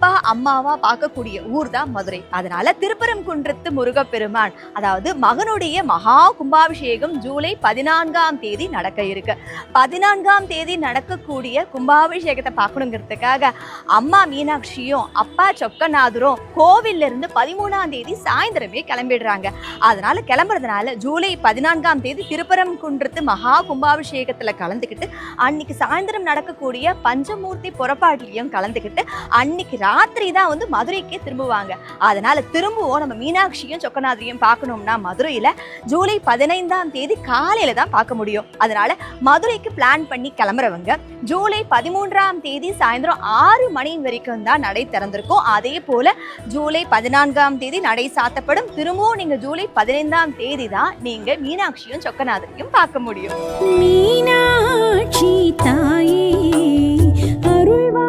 அப்பா அம்மாவா பார்க்கக்கூடிய ஊர் தான் மதுரை. அதனால திருப்பரங்குன்றத்து முருகப்பெருமான், அதாவது மகனுடைய மகா கும்பாபிஷேகம் ஜூலை 14ஆம் தேதி நடக்க இருக்கு. 14ஆம் தேதி நடக்கக்கூடிய கும்பாபிஷேகத்தை பார்க்கணுங்கிறதுக்காக அம்மா மீனாட்சியும் அப்பா சொக்கநாதரும் கோவில்ல இருந்து 13ஆம் தேதி சாயந்தரமே கிளம்பிடுறாங்க. அதனால கிளம்புறதுனால ஜூலை 14ஆம் தேதி திருப்பரங்குன்றத்து மகா கும்பாபிஷேகத்துல கலந்துக்கிட்டு அன்னைக்கு சாயந்தரம் நடக்கக்கூடிய பஞ்சமூர்த்தி புறப்பாட்டிலையும் கலந்துக்கிட்டு அன்னைக்கு ராத்திரி தான் வந்து மதுரைக்கே திரும்புவாங்க. அதனால திரும்பவும் நம்ம மீனாட்சியும் சொக்கநாதரையும் பார்க்கணும்னா மதுரையில ஜூலை 15ஆம் தேதி காலையில தான் பார்க்க முடியும். அதனால மதுரைக்கு பிளான் பண்ணி கிளம்புறவங்க ஜூலை 13ஆம் தேதி சாயந்தரம் 6 மணி வரைக்கும் தான் நடை திறந்திருக்கும். அதே போல ஜூலை 14ஆம் தேதி நடை சாத்தப்படும். திரும்பவும் நீங்க ஜூலை 15ஆம் தேதி தான் நீங்க மீனாட்சியும் சொக்கநாதரையும் பார்க்க முடியும். மீனாட்சி தாயே அருள்வா